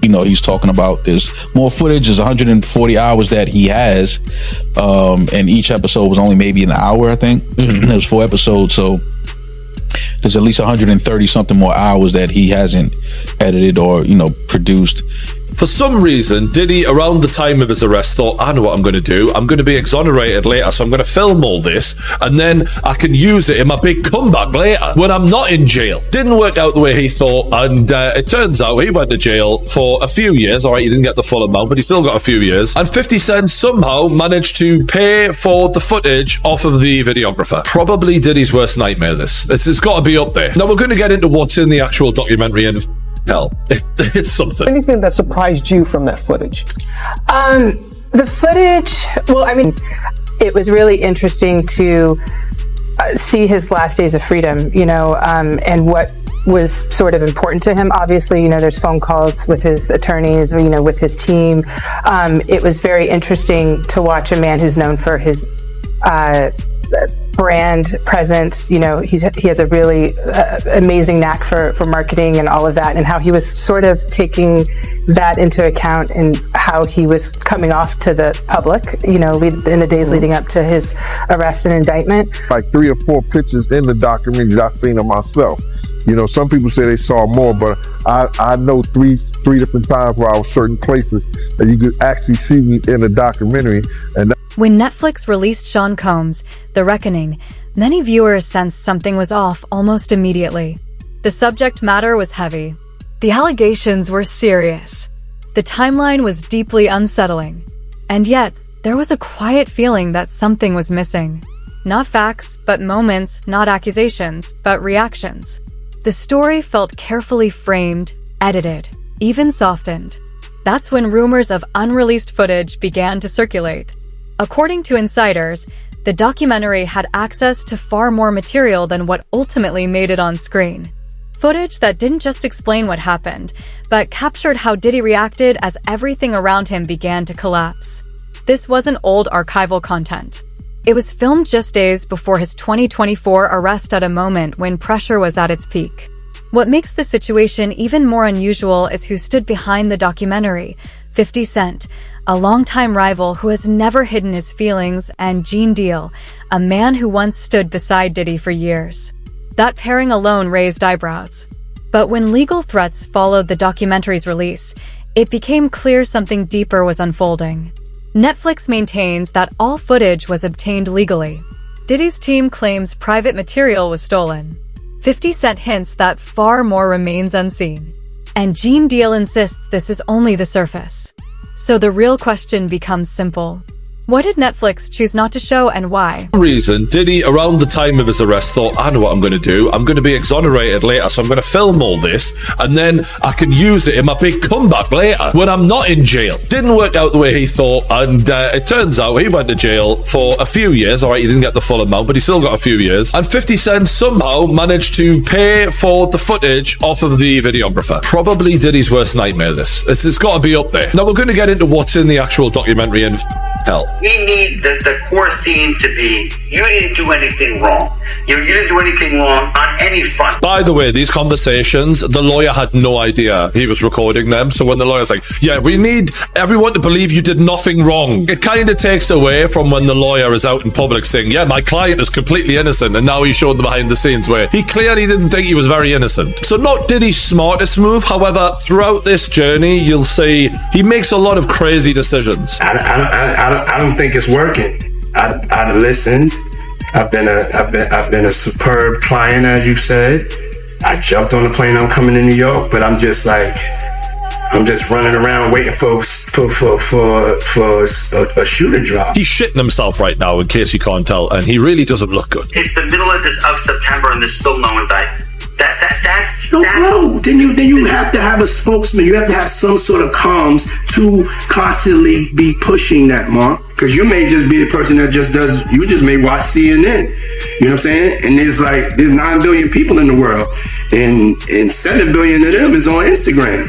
he's talking about there's more footage. There's 140 hours that he has, and each episode was only maybe an hour, I think. There's 4 episodes, so there's at least 130 something more hours that he hasn't edited or produced. For some reason, Diddy, around the time of his arrest, thought, I know what I'm going to do. I'm going to be exonerated later, so I'm going to film all this, and then I can use it in my big comeback later when I'm not in jail. Didn't work out the way he thought, and it turns out he went to jail for a few years. All right, he didn't get the full amount, but he still got a few years. And 50 Cent somehow managed to pay for the footage off of the videographer. Probably Diddy's worst nightmare, this. It's got to be up there. Now, we're going to get into what's in the actual documentary, and hell, it's something. Anything that surprised you from that footage? The footage, well, I mean, it was really interesting to see his last days of freedom, and what was sort of important to him. Obviously, there's phone calls with his attorneys, with his team. It was very interesting to watch a man who's known for his brand presence. He has a really amazing knack for marketing and all of that, and how he was sort of taking that into account and how he was coming off to the public, in the days leading up to his arrest and indictment. Like 3 or 4 pictures in the documentary that I've seen of myself. Some people say they saw more, but I know three different times where I was certain places that you could actually see me in the documentary. And when Netflix released Sean Combs' The Reckoning, many viewers sensed something was off almost immediately. The subject matter was heavy. The allegations were serious. The timeline was deeply unsettling. And yet, there was a quiet feeling that something was missing. Not facts, but moments, not accusations, but reactions. The story felt carefully framed, edited, even softened. That's when rumors of unreleased footage began to circulate. According to insiders, the documentary had access to far more material than what ultimately made it on screen. Footage that didn't just explain what happened, but captured how Diddy reacted as everything around him began to collapse. This wasn't old archival content. It was filmed just days before his 2024 arrest at a moment when pressure was at its peak. What makes the situation even more unusual is who stood behind the documentary: 50 Cent, a longtime rival who has never hidden his feelings, and Gene Deal, a man who once stood beside Diddy for years. That pairing alone raised eyebrows. But when legal threats followed the documentary's release, it became clear something deeper was unfolding. Netflix maintains that all footage was obtained legally. Diddy's team claims private material was stolen. 50 Cent hints that far more remains unseen. And Gene Deal insists this is only the surface. So the real question becomes simple. What did Netflix choose not to show, and why? For some reason, Diddy, around the time of his arrest, thought, I know what I'm going to do. I'm going to be exonerated later, so I'm going to film all this, and then I can use it in my big comeback later when I'm not in jail. Didn't work out the way he thought, and it turns out he went to jail for a few years. All right, he didn't get the full amount, but he still got a few years. And 50 Cent somehow managed to pay for the footage off of the videographer. Probably Diddy's worst nightmare, this. It's got to be up there. Now, we're going to get into what's in the actual documentary, and hell, we need the core theme to be, you didn't do anything wrong. You didn't do anything wrong on any front. By the way, these conversations, the lawyer had no idea he was recording them. So when the lawyer's like, yeah, we need everyone to believe you did nothing wrong, it kind of takes away from when the lawyer is out in public saying, yeah, my client is completely innocent. And now he's showing the behind the scenes where he clearly didn't think he was very innocent. So not Diddy's smartest move. However, throughout this journey, you'll see he makes a lot of crazy decisions. I don't think it's working. I listened. I've been a superb client, as you said. I jumped on the plane. I'm coming to New York, but I'm just running around waiting for a shoe to drop. He's shitting himself right now, in case you can't tell, and he really doesn't look good. It's the middle of September, and there's still no indictment. Then you have to have a spokesman. You have to have some sort of comms to constantly be pushing that, Mark. Because you may just be a person that you just may watch CNN. You know what I'm saying? And there's 9 billion people in the world, and 7 billion of them is on Instagram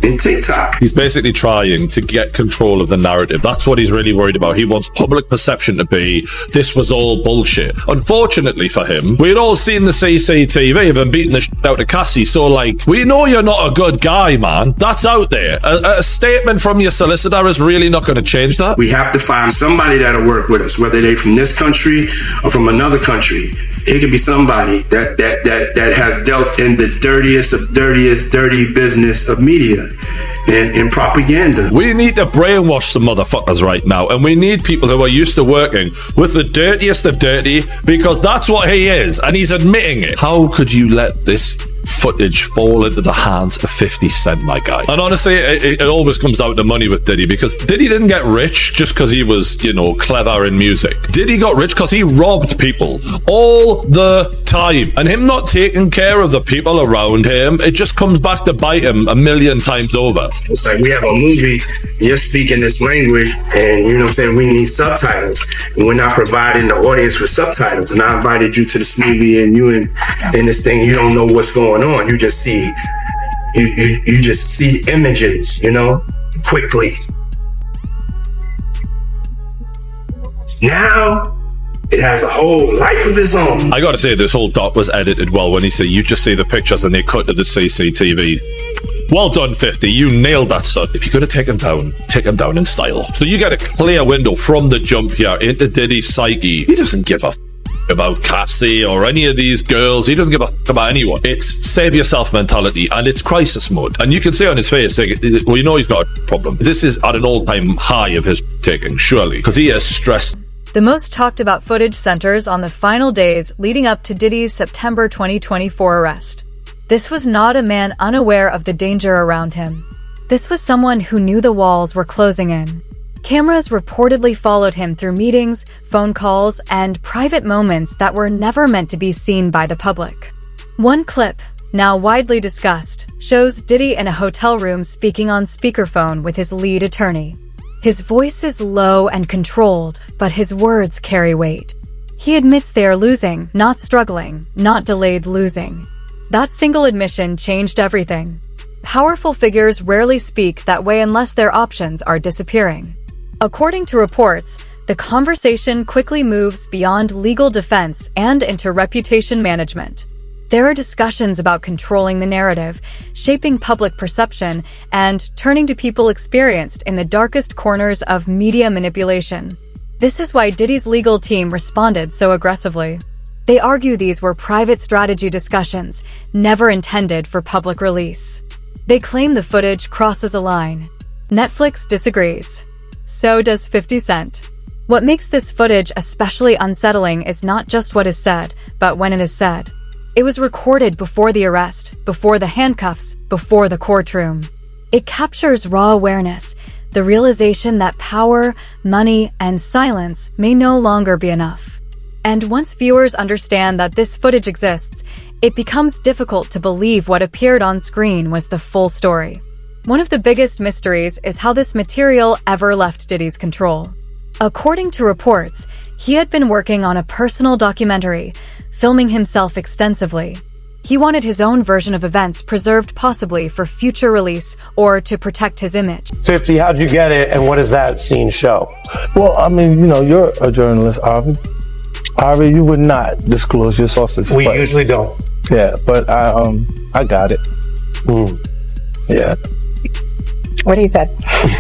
and TikTok. He's basically trying to get control of the narrative. That's what he's really worried about. He wants public perception to be, this was all bullshit. Unfortunately for him, we had all seen the CCTV of him beating the shit out of Cassie, so like, we know you're not a good guy, man. That's out there. A statement from your solicitor is really not going to change that. We have to find somebody that'll work with us, whether they're from this country or from another country. It could be somebody that has dealt in the dirtiest of dirty business of media and propaganda. We need to brainwash some motherfuckers right now, and we need people who are used to working with the dirtiest of dirty, because that's what he is, and he's admitting it. How could you let this footage fall into the hands of 50 Cent, my guy? And honestly, it always comes down to money with Diddy, because Diddy didn't get rich just because he was, you know, clever in music. Diddy got rich because he robbed people all the time, and him not taking care of the people around him, it just comes back to bite him a million times over. It's like, we have a movie, you're speaking this language, and you know what I'm saying, we need subtitles, and we're not providing the audience with subtitles. And I invited you to this movie, and you in this thing, you don't know what's going on. You just see you just see images, you know, quickly. Now it has a whole life of its own. I gotta say, this whole doc was edited well. When he said you just see the pictures and they cut to the CCTV. Well done, 50. You nailed that, son. If you're gonna take him down in style. So you get a clear window from the jump here into Diddy's psyche. He doesn't give a about Cassie or any of these girls. He doesn't give a about anyone. It's save yourself mentality, and it's crisis mode. And you can see on his face, well, you know he's got a problem. This is at an all-time high of his taking, surely, because he is stressed. The most talked about footage centers on the final days leading up to Diddy's September 2024 arrest. This was not a man unaware of the danger around him. This was someone who knew the walls were closing in. Cameras reportedly followed him through meetings, phone calls, and private moments that were never meant to be seen by the public. One clip, now widely discussed, shows Diddy in a hotel room speaking on speakerphone with his lead attorney. His voice is low and controlled, but his words carry weight. He admits they are losing, not struggling, not delayed losing. That single admission changed everything. Powerful figures rarely speak that way unless their options are disappearing. According to reports, the conversation quickly moves beyond legal defense and into reputation management. There are discussions about controlling the narrative, shaping public perception, and turning to people experienced in the darkest corners of media manipulation. This is why Diddy's legal team responded so aggressively. They argue these were private strategy discussions, never intended for public release. They claim the footage crosses a line. Netflix disagrees. So does 50 Cent. What makes this footage especially unsettling is not just what is said, but when it is said. It was recorded before the arrest, before the handcuffs, before the courtroom. It captures raw awareness, the realization that power, money, and silence may no longer be enough. And once viewers understand that this footage exists, it becomes difficult to believe what appeared on screen was the full story. One of the biggest mysteries is how this material ever left Diddy's control. According to reports, he had been working on a personal documentary, filming himself extensively. He wanted his own version of events preserved possibly for future release or to protect his image. 50, how'd you get it, and what does that scene show? Well, I mean, you know, you're a journalist, Harvey. Harvey, you would not disclose your sources. We usually don't. Yeah, but I got it. Yeah. What he said.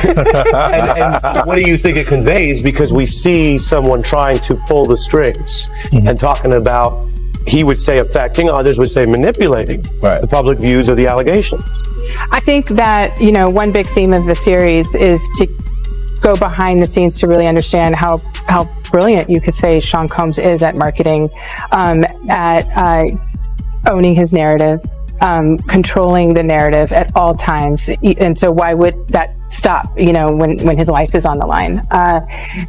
and what do you think it conveys? Because we see someone trying to pull the strings and talking about, he would say affecting, others would say manipulating the public views of the allegations. I think that, you know, one big theme of the series is to go behind the scenes to really understand how brilliant you could say Sean Combs is at marketing, at owning his narrative, controlling the narrative at all times. And so why would that stop, you know, when his life is on the line?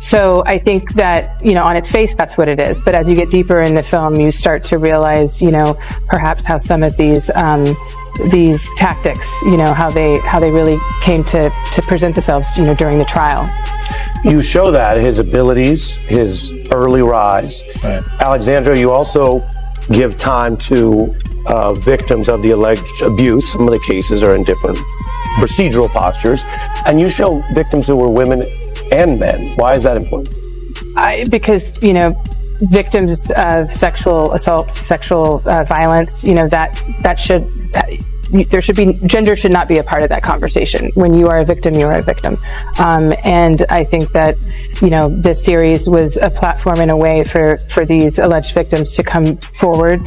So I think that, you know, on its face, that's what it is. But as you get deeper in the film, you start to realize, you know, perhaps how some of these tactics, you know, how they really came to present themselves, you know, during the trial. You show that, his abilities, his early rise. Right. Alexandra, you also give time to victims of the alleged abuse. Some of the cases are in different procedural postures, and you show victims who were women and men. Why is that important? Because, victims of sexual assault, sexual violence, gender should not be a part of that conversation. When you are a victim, you are a victim. And I think that, this series was a platform in a way for these alleged victims to come forward,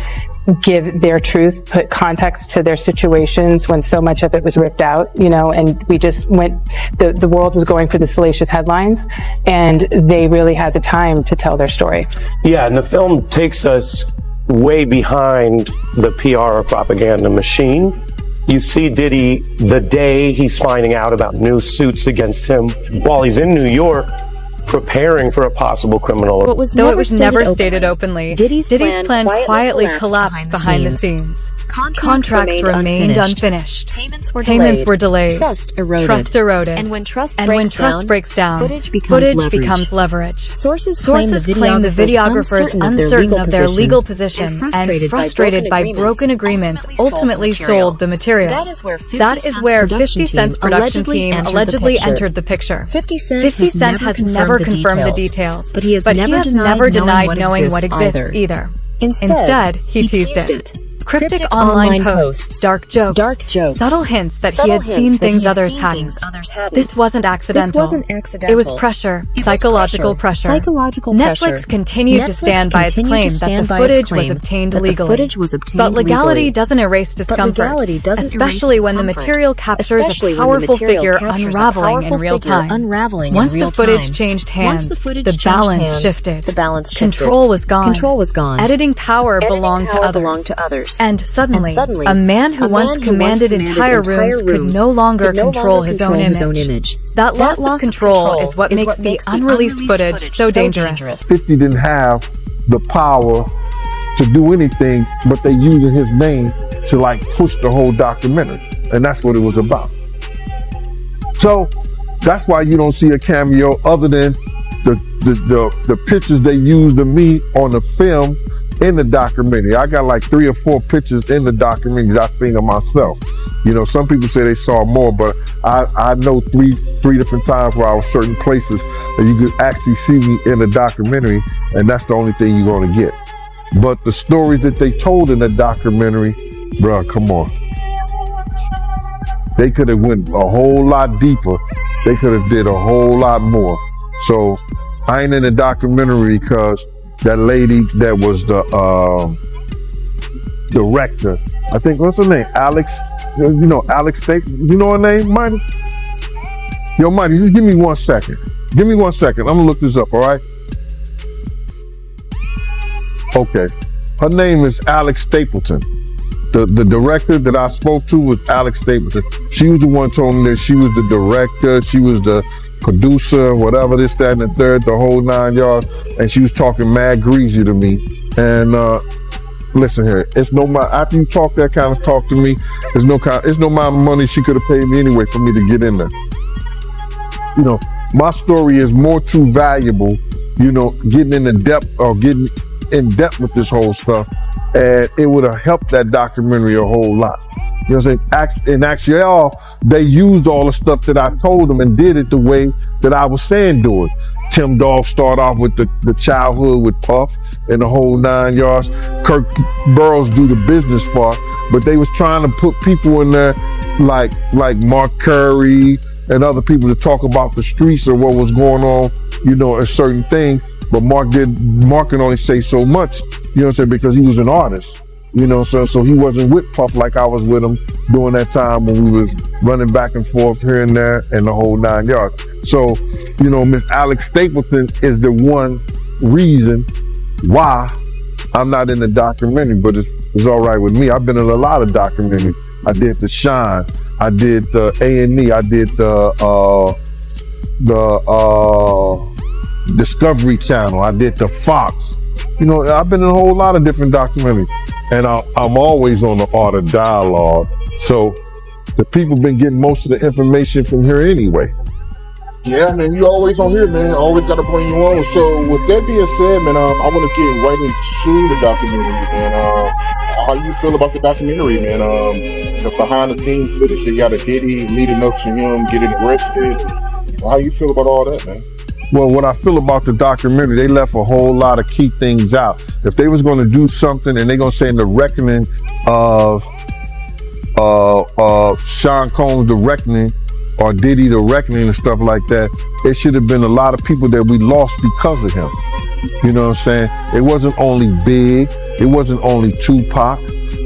give their truth, put context to their situations when so much of it was ripped out, and we just the world was going for the salacious headlines, and they really had the time to tell their story. Yeah, and the film takes us way behind the PR or propaganda machine. You see Diddy the day he's finding out about new suits against him while he's in New York preparing for a possible criminal. Though it was never stated openly, Diddy's plan quietly collapsed behind the scenes. Contracts remained unfinished. Payments were delayed. Trust eroded. And when trust breaks down, footage becomes leverage. Sources claim the videographers, uncertain of their legal position and frustrated by broken agreements, ultimately sold the material. That is where 50 Cent's production team allegedly entered the picture. 50 Cent has never confirmed the details, but he has never denied knowing what exists either. Instead, he teased it. Cryptic online posts, dark jokes, subtle hints that he had seen things others hadn't. This wasn't accidental. It was pressure, psychological pressure. Netflix continued to stand by its claim that the footage was obtained legally. But legality doesn't erase discomfort, especially when the material captures a powerful figure unraveling in real time. Once the footage changed hands, the balance shifted. Control was gone. Editing power belonged to others. And suddenly, a man who once commanded entire rooms could no longer control his own image. That loss of control is what makes the unreleased footage so dangerous. 50 didn't have the power to do anything, but they used his name to push the whole documentary. And that's what it was about. So that's why you don't see a cameo other than the pictures they used of me on the film in the documentary. I got 3 or 4 pictures in the documentary that I've seen of myself. Some people say they saw more, but I know three different times where I was certain places that you could actually see me in the documentary, and that's the only thing you're going to get. But the stories that they told in the documentary, bruh, come on. They could have went a whole lot deeper. They could have did a whole lot more. So I ain't in the documentary because that lady that was the director, I think, what's her name? Alex, Alex State. You know her name, Mighty? Yo, Mighty, just give me 1 second. Give me 1 second. I'm gonna look this up, all right? Okay. Her name is Alex Stapleton. The director that I spoke to was Alex Stapleton. She was the one who told me that she was the director, she was the producer, whatever, this, that, and the third, the whole 9 yards, and she was talking mad greasy to me. And listen here, it's no my after you talk that kind of talk to me, it's no amount of money she could have paid me anyway for me to get in there. My story is more too valuable, getting in depth with this whole stuff, and it would have helped that documentary a whole lot. You know what I'm saying? In actually, they used all the stuff that I told them and did it the way that I was saying do it. Tim Dog started off with the childhood with Puff and the whole 9 yards. Kirk Burrows do the business part, but they was trying to put people in there like Mark Curry and other people to talk about the streets or what was going on, a certain thing. But Mark can only say so much, what I'm saying, because he was an artist. So he wasn't with Puff like I was with him during that time when we was running back and forth here and there and the whole 9 yards. So, Miss Alex Stapleton is the one reason why I'm not in the documentary, but it's all right with me. I've been in a lot of documentaries. I did The Shine. I did the A&E. I did the Discovery Channel. I did the Fox. I've been in a whole lot of different documentaries. And I'm always on the art of dialogue. So the people been getting most of the information from here anyway. Yeah, man, you always on here, man. Always got to bring you on. So, with that being said, man, I want to get right into the documentary, man. How you feel about the documentary, man? The behind the scenes footage. They got a Diddy leading up to him getting arrested. How you feel about all that, man? Well, what I feel about the documentary, they left a whole lot of key things out. If they was going to do something and they're going to say in the reckoning of Sean Combs, the reckoning, or Diddy, the reckoning and stuff like that, it should have been a lot of people that we lost because of him. You know what I'm saying? It wasn't only Big. It wasn't only Tupac.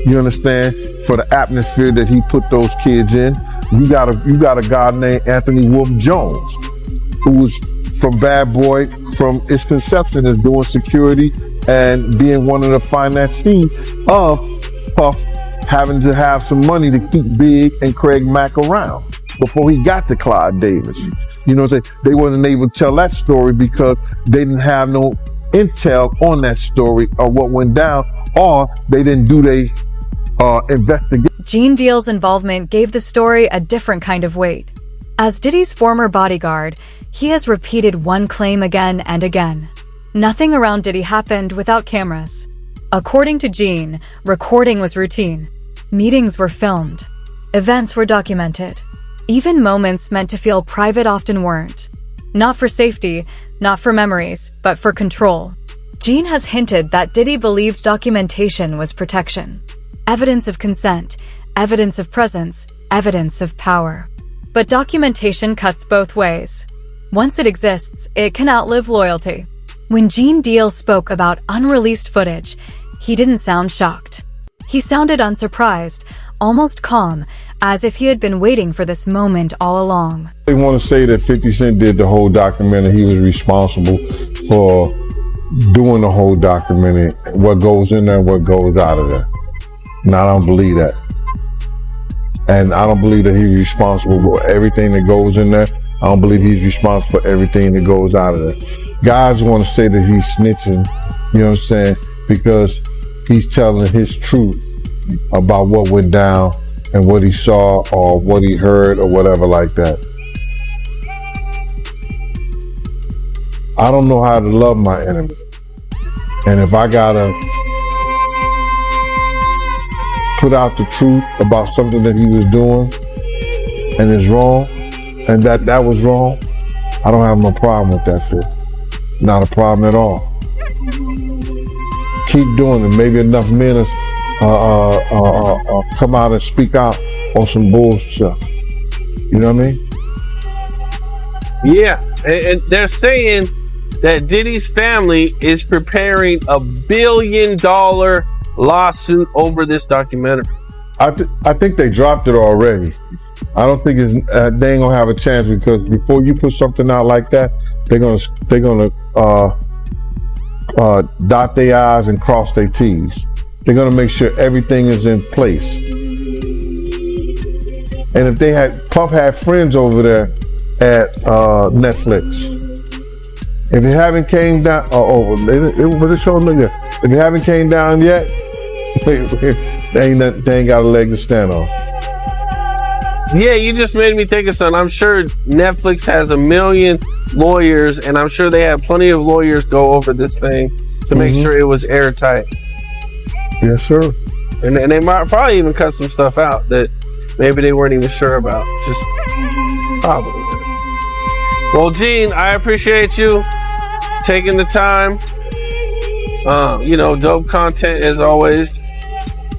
You understand? For the atmosphere that he put those kids in. You got a guy named Anthony Wolf Jones, who was from Bad Boy, from its conception as doing security and being one of the financiers of Puff having to have some money to keep Big and Craig Mack around before he got to Clyde Davis. You know what I'm saying? They wasn't able to tell that story because they didn't have no intel on that story or what went down, or they didn't do their investigation. Gene Deal's involvement gave the story a different kind of weight. As Diddy's former bodyguard, he has repeated one claim again and again. Nothing around Diddy happened without cameras. According to Gene, recording was routine. Meetings were filmed. Events were documented. Even moments meant to feel private often weren't. Not for safety, not for memories, but for control. Gene has hinted that Diddy believed documentation was protection. Evidence of consent, evidence of presence, evidence of power. But documentation cuts both ways. Once it exists, it can outlive loyalty. When Gene Deal spoke about unreleased footage, he didn't sound shocked. He sounded unsurprised, almost calm, as if he had been waiting for this moment all along. They want to say that 50 Cent did the whole documentary. He was responsible for doing the whole documentary, what goes in there and what goes out of there. And I don't believe that. And I don't believe that he's responsible for everything that goes in there. I don't believe he's responsible for everything that goes out of there. Guys want to say that he's snitching, you know what I'm saying, because he's telling his truth about what went down and what he saw or what he heard or whatever like that. I don't know how to love my enemy. And if I gotta put out the truth about something that he was doing and it's wrong, and that was wrong, I don't have no problem with that shit. Not a problem at all. Keep doing it. Maybe enough men come out and speak out on some bullshit. You know what I mean? Yeah, and they're saying that Diddy's family is preparing a $1 billion lawsuit over this documentary. I think they dropped it already. I don't think they ain't gonna have a chance, because before you put something out like that, they're gonna dot their I's and cross their T's. They're gonna make sure everything is in place. And if Puff had friends over there at Netflix, if it haven't came down, if it haven't came down yet, they ain't got a leg to stand on. Yeah, you just made me think of something. I'm sure Netflix has 1 million lawyers, and I'm sure they have plenty of lawyers go over this thing to make sure it was airtight. Yes, sir. And they might probably even cut some stuff out that maybe they weren't even sure about. Just probably. Well, Gene, I appreciate you taking the time. Dope content as always.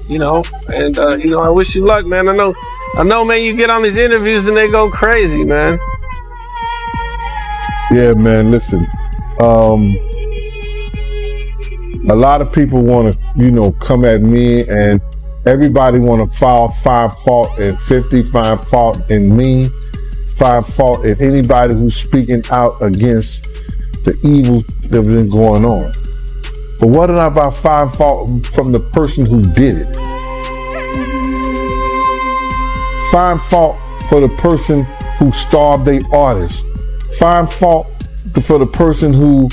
And I wish you luck, man. I know, man, you get on these interviews and they go crazy, man. Yeah, man, listen. A lot of people want to, come at me, and everybody want to find fault at 50, find fault in me, find fault at anybody who's speaking out against the evil that's been going on. But what about find fault from the person who did it? Find fault for the person who starved their artist. Find fault for the person who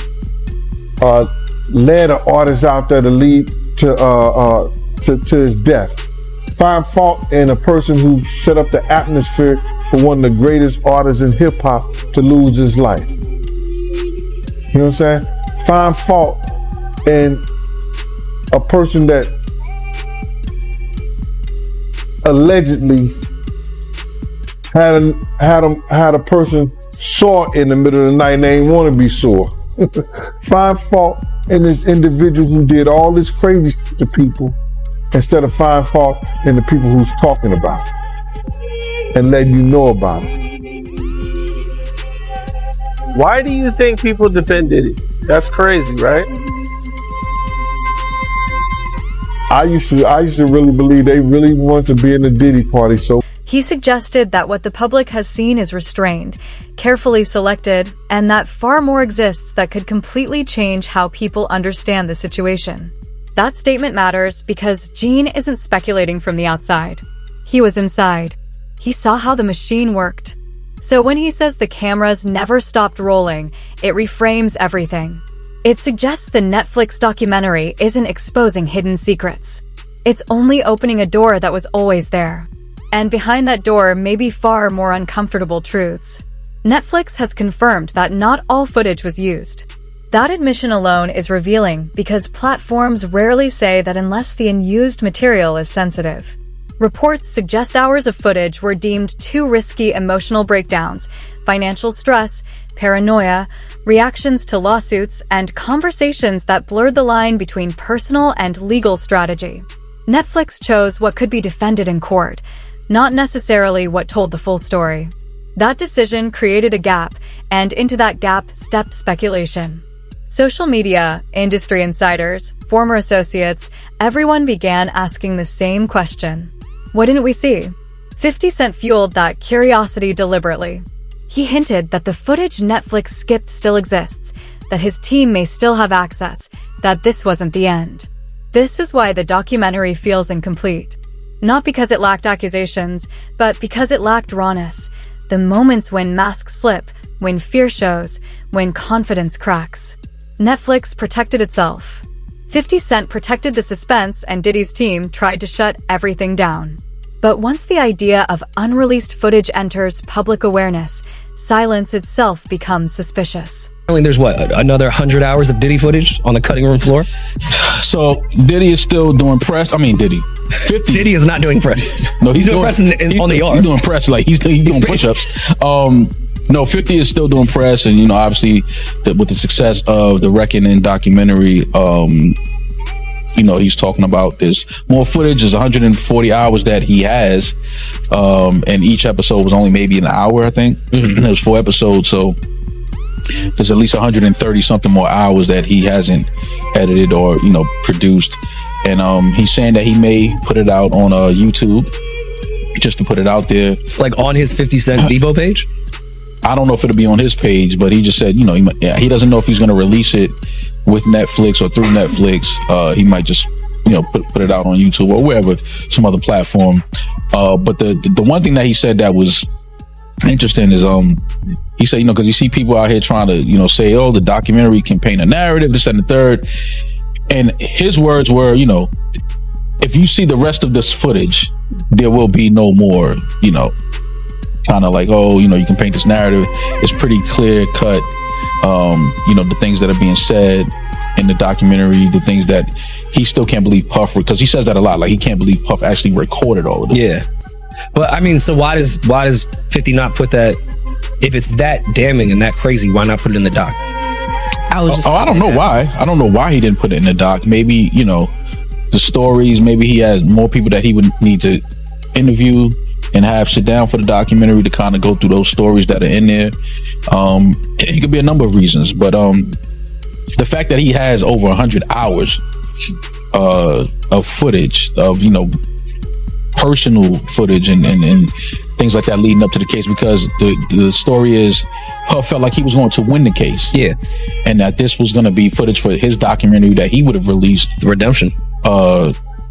led an artist out there to lead to his death. Find fault in a person who set up the atmosphere for one of the greatest artists in hip hop to lose his life. You know what I'm saying? Find fault in a person that allegedly had a person saw in the middle of the night and they didn't want to be saw. Find fault in this individual who did all this crazy shit to people instead of find fault in the people who's talking about it and letting you know about it. Why do you think people defend Diddy? That's crazy, right? I used to really believe they really want to be in the Diddy party. So He suggested that what the public has seen is restrained, carefully selected, and that far more exists that could completely change how people understand the situation. That statement matters because Gene isn't speculating from the outside. He was inside. He saw how the machine worked. So when he says the cameras never stopped rolling, it reframes everything. It suggests the Netflix documentary isn't exposing hidden secrets. It's only opening a door that was always there. And behind that door may be far more uncomfortable truths. Netflix has confirmed that not all footage was used. That admission alone is revealing because platforms rarely say that unless the unused material is sensitive. Reports suggest hours of footage were deemed too risky emotional breakdowns, financial stress, paranoia, reactions to lawsuits, and conversations that blurred the line between personal and legal strategy. Netflix chose what could be defended in court, not necessarily what told the full story. That decision created a gap, and into that gap stepped speculation. Social media, industry insiders, former associates, everyone began asking the same question. What didn't we see? 50 Cent fueled that curiosity deliberately. He hinted that the footage Netflix skipped still exists, that his team may still have access, that this wasn't the end. This is why the documentary feels incomplete. Not because it lacked accusations, but because it lacked rawness. The moments when masks slip, when fear shows, when confidence cracks. Netflix protected itself. 50 Cent protected the suspense, and Diddy's team tried to shut everything down. But once the idea of unreleased footage enters public awareness, silence itself becomes suspicious. There's another 100 hours of Diddy footage on the cutting room floor? So Diddy is still doing press. 50. Diddy is not doing press. No, he's doing press on the yard. He's doing press, like he's doing push-ups. No, 50 is still doing press, and obviously with the success of the Reckoning documentary, he's talking about this more footage. Is 140 hours that he has, and each episode was only maybe an hour, I think. It was 4 episodes, so there's at least 130 something more hours that he hasn't edited or produced, and he's saying that he may put it out on YouTube just to put it out there, like on his 50 Cent Devo page. I don't know if it'll be on his page, but he just said, he doesn't know if he's going to release it with Netflix or through Netflix. He might just, put it out on YouTube or wherever, some other platform. But the one thing that he said that was interesting is, he said, because you see people out here trying to, say, oh, the documentary can paint a narrative, this and the third. And his words were, if you see the rest of this footage, there will be no more, kind of like, oh, you can paint this narrative. It's pretty clear cut. The things that are being said in the documentary, the things that he still can't believe Puff, because he says that a lot. Like, he can't believe Puff actually recorded all of it. Yeah. But so why does 50 not put that, if it's that damning and that crazy, why not put it in the doc? I don't know why. I don't know why he didn't put it in the doc. Maybe, the stories, maybe he had more people that he would need to interview and have sit down for the documentary to kind of go through those stories that are in there. It could be a number of reasons, but the fact that he has over 100 hours of footage of personal footage and things like that leading up to the case, because the story is Puff felt like he was going to win the case, and that this was going to be footage for his documentary that he would have released, Redemption,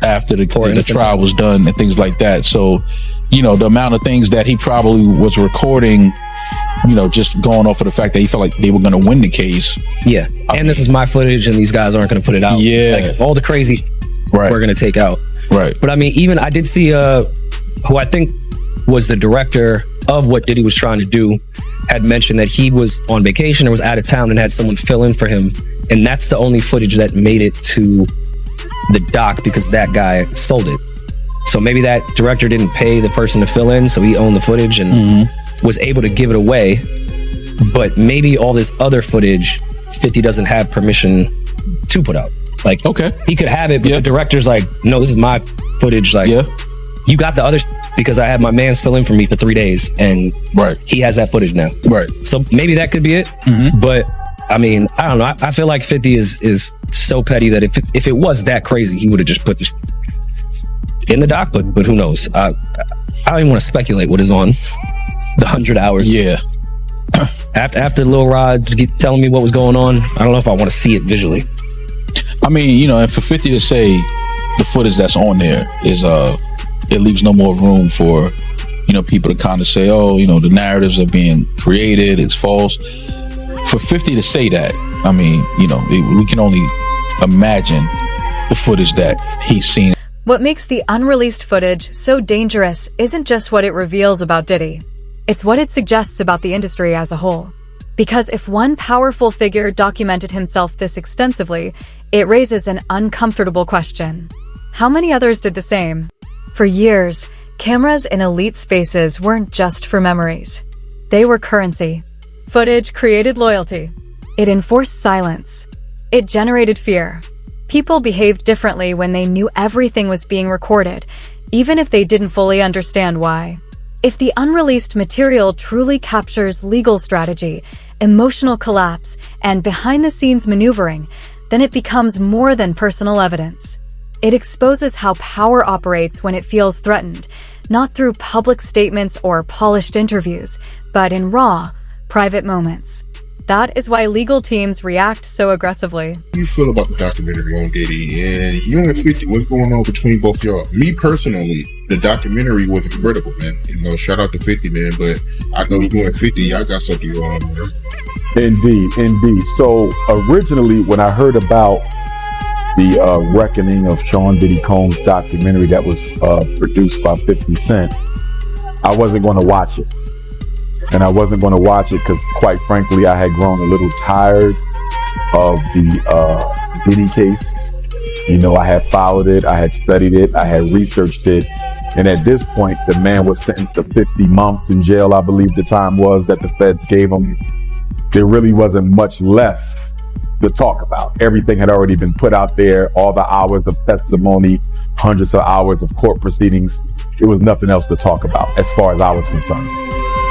after the trial was done and things like that. So the amount of things that he probably was recording, just going off of the fact that he felt like they were going to win the case. Yeah. And this is my footage and these guys aren't going to put it out. Yeah. Like, all the crazy we're going to take out. Right. But even I did see who I think was the director of what Diddy was trying to do had mentioned that he was on vacation or was out of town and had someone fill in for him. And that's the only footage that made it to the doc because that guy sold it. So maybe that director didn't pay the person to fill in, so he owned the footage and was able to give it away. But maybe all this other footage, 50 doesn't have permission to put out. Like, okay, he could have it, but the director's like, no, this is my footage. Like, you got the other because I had my mans fill in for me for 3 days, and he has that footage now. Right. So maybe that could be it. But I mean, I don't know. I feel like 50 is so petty that if it was that crazy, he would have just put this in the doc. But who knows? I don't even want to speculate what is on the 100 hours. Yeah. After Lil Rod telling me what was going on, I don't know if I want to see it visually. I mean, you know, and for 50 to say the footage that's on there is it leaves no more room for, you know, people to kind of say, oh, you know, the narratives are being created, it's false. For 50 to say that, I mean, you know, we can only imagine the footage that he's seen. What makes the unreleased footage so dangerous isn't just what it reveals about Diddy. It's what it suggests about the industry as a whole. Because if one powerful figure documented himself this extensively, it raises an uncomfortable question. How many others did the same? For years, cameras in elite spaces weren't just for memories. They were currency. Footage created loyalty. It enforced silence. It generated fear. People behaved differently when they knew everything was being recorded, even if they didn't fully understand why. If the unreleased material truly captures legal strategy, emotional collapse, and behind-the-scenes maneuvering, then it becomes more than personal evidence. It exposes how power operates when it feels threatened, not through public statements or polished interviews, but in raw, private moments. That is why legal teams react so aggressively. How do you feel about the documentary on Diddy and you and 50? What's going on between both y'all? Me personally, the documentary was incredible, man. You know, shout out to 50, man. But I know you and 50, y'all got something going on, man. Indeed. So originally, when I heard about the reckoning of Sean Diddy Combs' documentary that was produced by 50 Cent, I wasn't going to watch it. And I wasn't going to watch it because, quite frankly, I had grown a little tired of the Diddy case. You know, I had followed it, I had studied it, I had researched it. And at this point, the man was sentenced to 50 months in jail, I believe the time was that the feds gave him. There really wasn't much left to talk about. Everything had already been put out there, all the hours of testimony, hundreds of hours of court proceedings. There was nothing else to talk about as far as I was concerned.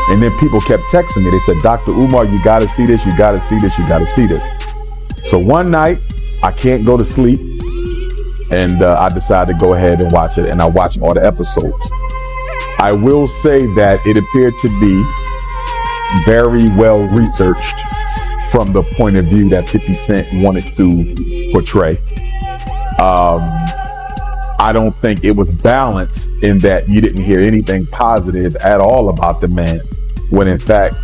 And then people kept texting me. They said, Dr. Umar, you got to see this, you got to see this, you got to see this. So one night, I can't go to sleep. And I decided to go ahead and watch it. And I watched all the episodes. I will say that it appeared to be very well researched from the point of view that 50 Cent wanted to portray. I don't think it was balanced in that you didn't hear anything positive at all about the man, when in fact,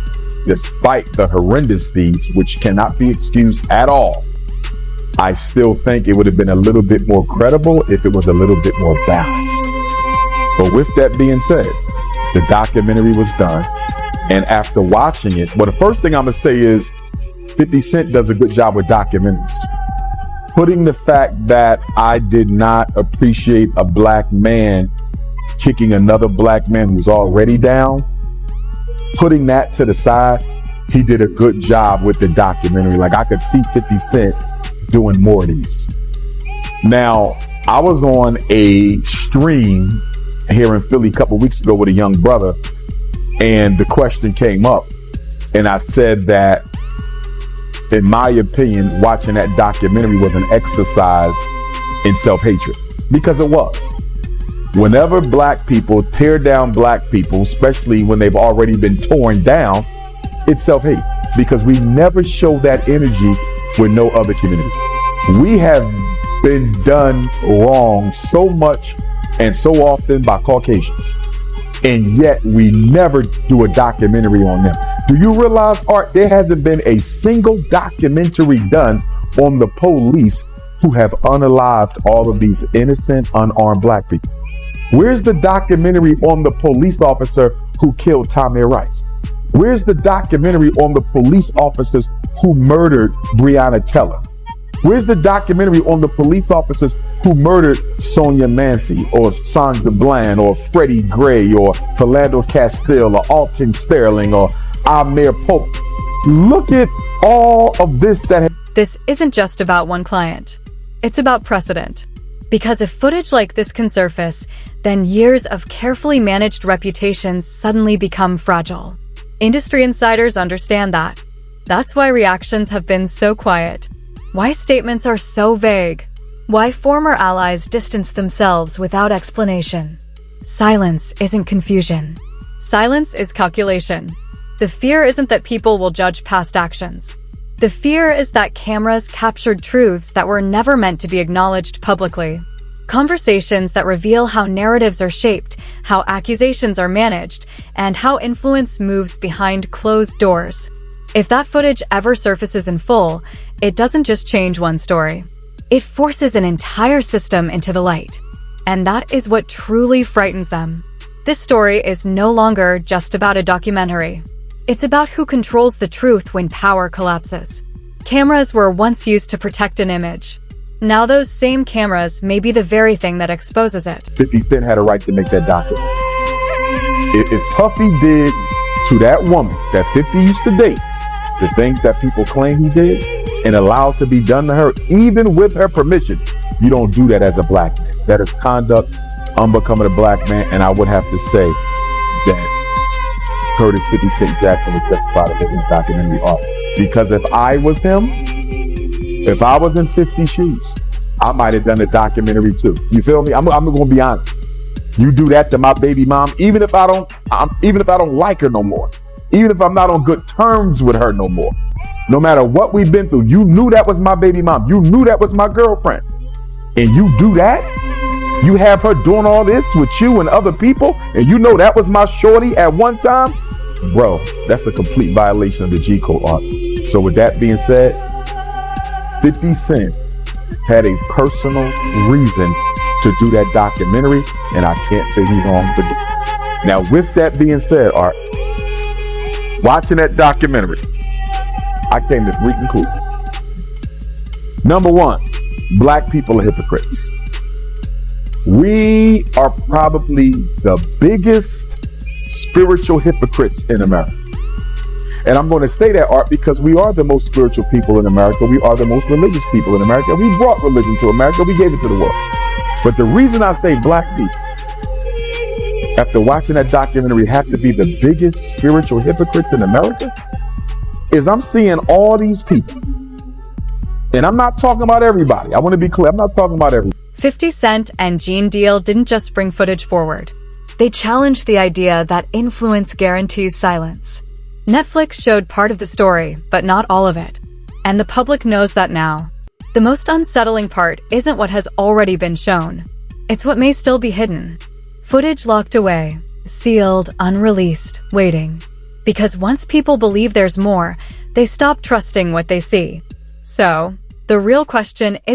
despite the horrendous deeds, which cannot be excused at all, I still think it would have been a little bit more credible if it was a little bit more balanced. But with that being said, the documentary was done. And after watching it, well, the first thing I'm going to say is 50 Cent does a good job with documentaries. Putting the fact that I did not appreciate a black man kicking another black man who's already down, putting that to the side, he did a good job with the documentary. Like, I could see 50 Cent doing more of these. Now, I was on a stream here in Philly a couple weeks ago with a young brother, and the question came up, and I said that, in my opinion, watching that documentary was an exercise in self-hatred, because it was. Whenever black people tear down black people, especially when they've already been torn down, it's self-hate, because we never show that energy with no other community. We have been done wrong so much and so often by Caucasians, and yet we never do a documentary on them. Do you realize, Art, there hasn't been a single documentary done on the police who have unalived all of these innocent, unarmed black people? Where's the documentary on the police officer who killed Tamir Rice? Where's the documentary on the police officers who murdered Breonna Taylor? Where's the documentary on the police officers who murdered Sonia Mancy or Sandra Bland or Freddie Gray or Philando Castile or Alton Sterling or Amir Pope? Look at all of this that... This isn't just about one client. It's about precedent. Because if footage like this can surface, then years of carefully managed reputations suddenly become fragile. Industry insiders understand that. That's why reactions have been so quiet. Why statements are so vague. Why former allies distance themselves without explanation. Silence isn't confusion. Silence is calculation. The fear isn't that people will judge past actions. The fear is that cameras captured truths that were never meant to be acknowledged publicly. Conversations that reveal how narratives are shaped, how accusations are managed, and how influence moves behind closed doors. If that footage ever surfaces in full, it doesn't just change one story. It forces an entire system into the light. And that is what truly frightens them. This story is no longer just about a documentary. It's about who controls the truth when power collapses. Cameras were once used to protect an image. Now those same cameras may be the very thing that exposes it. 50 Cent had a right to make that document. If Puffy did to that woman that 50 used to date, the things that people claim he did, and allowed to be done to her, even with her permission, you don't do that as a black man. That is conduct unbecoming a black man, and I would have to say that Curtis 50 Cent Jackson was justified in making documentary art. Because if I was him, if I was in 50's shoes, I might have done a documentary too. You feel me? I'm going to be honest. You do that to my baby mom, even if I don't like her no more, even if I'm not on good terms with her no more, no matter what we've been through, you knew that was my baby mom. You knew that was my girlfriend. And you do that? You have her doing all this with you and other people, and you know that was my shorty at one time? Bro, that's a complete violation of the G Code art. So with that being said, 50 Cent had a personal reason to do that documentary, and I can't say he's wrong for doing it. Now, with that being said, Art, watching that documentary, I came to three conclusions. Number one, black people are hypocrites. We are probably the biggest spiritual hypocrites in America. And I'm going to say that, Art, because we are the most spiritual people in America. We are the most religious people in America. We brought religion to America. We gave it to the world. But the reason I say black people, after watching that documentary, have to be the biggest spiritual hypocrites in America, is I'm seeing all these people. And I'm not talking about everybody. I want to be clear. I'm not talking about everybody. 50 Cent and Gene Deal didn't just bring footage forward. They challenged the idea that influence guarantees silence. Netflix showed part of the story, but not all of it. And the public knows that now. The most unsettling part isn't what has already been shown. It's what may still be hidden. Footage locked away, sealed, unreleased, waiting. Because once people believe there's more, they stop trusting what they see. So, the real question is